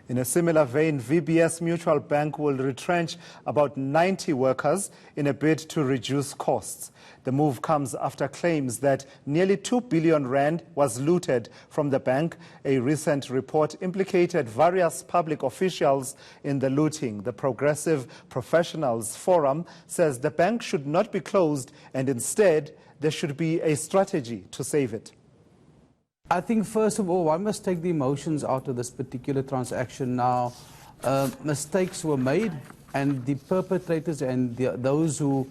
In a similar vein, VBS Mutual Bank will retrench about 90 workers in a bid to reduce costs. The move comes after claims that nearly 2 billion rand was looted from the bank. A recent report implicated various public officials in the looting. The Progressive Professionals Forum says the bank should not be closed and instead there should be a strategy to save it. I think, first of all, one must take the emotions out of this particular transaction now. Mistakes were made, and the perpetrators and those who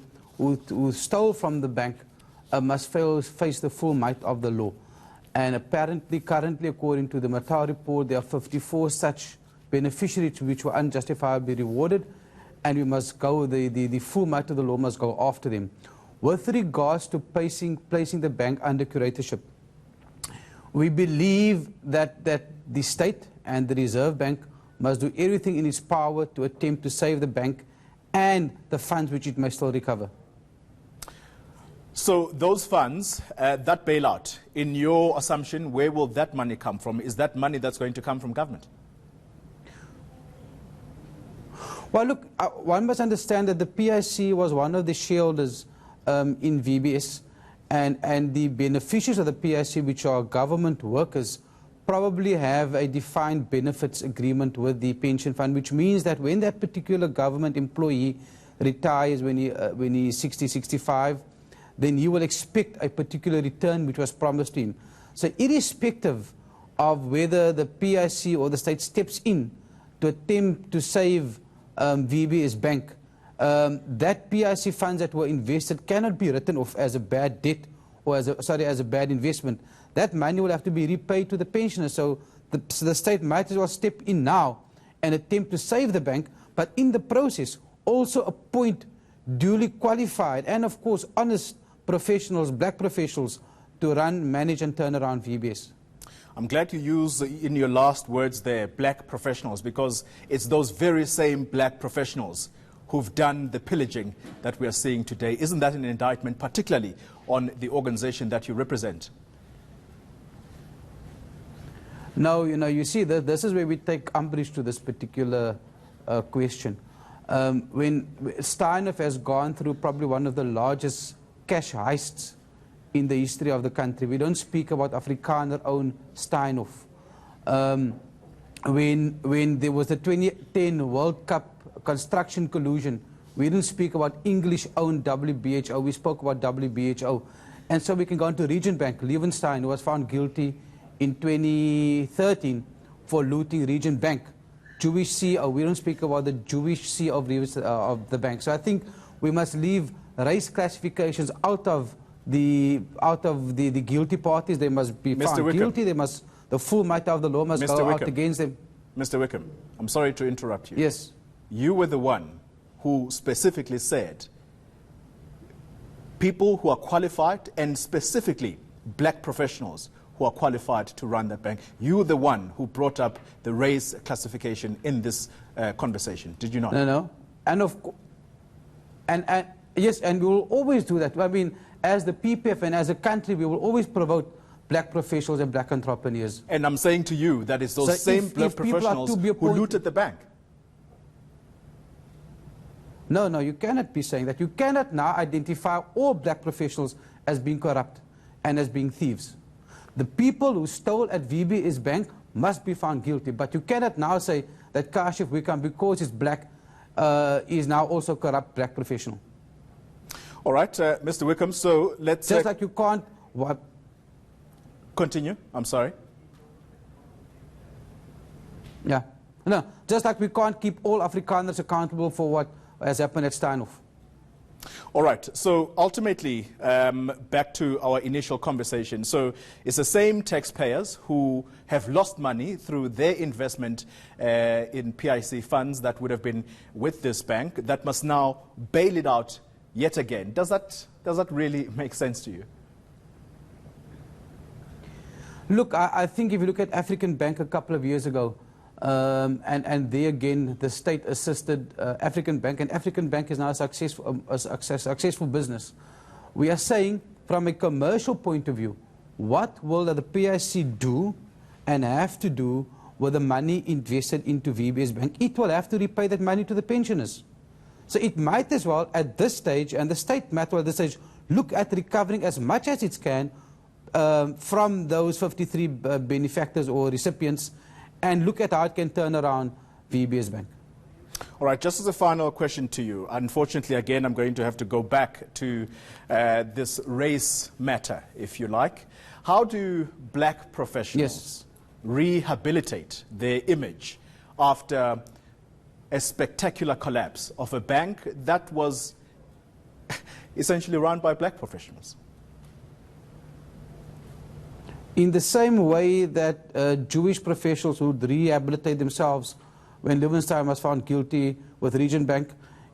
stole from the bank must face the full might of the law. And apparently, currently, according to the Matau report, there are 54 such beneficiaries which were unjustifiably rewarded, and we must go, the full might of the law must go after them. With regards to placing the bank under curatorship, we believe that the state and the Reserve Bank must do everything in its power to attempt to save the bank and the funds which it may still recover. So those funds, that bailout, in your assumption, where will that money come from? Is that money that's going to come from government? Well, look, one must understand that the PIC was one of the shareholders in VBS. And the beneficiaries of the PIC, which are government workers, probably have a defined benefits agreement with the pension fund, which means that when that particular government employee retires when he is 60, 65, then he will expect a particular return which was promised to him. So irrespective of whether the PIC or the state steps in to attempt to save VBS Bank, that PIC funds that were invested cannot be written off as a bad debt or as a bad investment. That money will have to be repaid to the pensioners. So the state might as well step in now and attempt to save the bank, but in the process also appoint duly qualified and of course honest professionals, black professionals, to run, manage and turn around VBS. I'm glad you use in your last words there, black professionals, because it's those very same black professionals who've done the pillaging that we are seeing today. Isn't that an indictment, particularly on the organization that you represent? No, you see, this is where we take umbrage to this particular question. When Steinhoff has gone through probably one of the largest cash heists in the history of the country. We don't speak about Afrikaner-owned Steinhoff. When there was the 2010 World Cup construction collusion, we didn't speak about English-owned WBHO, we spoke about WBHO. And so we can go on to Region Bank. Leeuwenstein, who was found guilty in 2013 for looting Region Bank. Jewish CEO, we don't speak about the Jewish CEO of the bank. So I think we must leave race classifications out of the guilty parties. They must be found guilty. The full might of the law must go out against them. Mr. Wicomb, I'm sorry to interrupt you. Yes. You were the one who specifically said people who are qualified, and specifically black professionals who are qualified to run that bank. You were the one who brought up the race classification in this conversation, did you not? No. And yes, and we will always do that. I mean, as the PPF and as a country, we will always promote black professionals and black entrepreneurs. And I'm saying to you that it's those same black professionals who looted the bank. No, you cannot be saying that. You cannot now identify all black professionals as being corrupt and as being thieves. The people who stole at VBS Bank must be found guilty, but you cannot now say that Kashif Wicomb, because he's black, is now also a corrupt black professional. All right, Mr. Wicomb, so let's... Just like you can't... Continue, I'm sorry. Yeah. No, just like we can't keep all Afrikaners accountable for what has happened at Steinhoff. All right, so ultimately, back to our initial conversation. So it's the same taxpayers who have lost money through their investment in PIC funds that would have been with this bank that must now bail it out yet again. Does that really make sense to you? Look, I think if you look at African Bank a couple of years ago, and there again, the state assisted African Bank, and African Bank is now a successful business. We are saying, from a commercial point of view, what will the PIC do and have to do with the money invested into VBS Bank, it will have to repay that money to the pensioners. So it might as well, at this stage, and the state might well at this stage, look at recovering as much as it can from those 53 benefactors or recipients, and look at how it can turn around VBS Bank. All right, just as a final question to you, unfortunately, again, I'm going to have to go back to this race matter, if you like. How do black professionals rehabilitate their image after a spectacular collapse of a bank that was essentially run by black professionals? In the same way that Jewish professionals would rehabilitate themselves when Lewenstein was found guilty with Region Bank,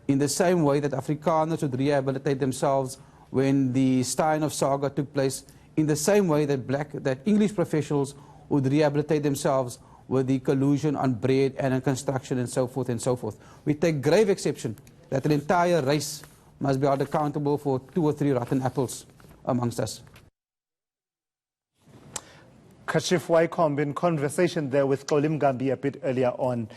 in the same way that Afrikaners would rehabilitate themselves when the Steinhoff saga took place, in the same way that English professionals would rehabilitate themselves with the collusion on bread and on construction and so forth and so forth. We take grave exception that an entire race must be held accountable for 2 or 3 rotten apples amongst us. Kashif Wicomb in conversation there with Kolim Gambi a bit earlier on.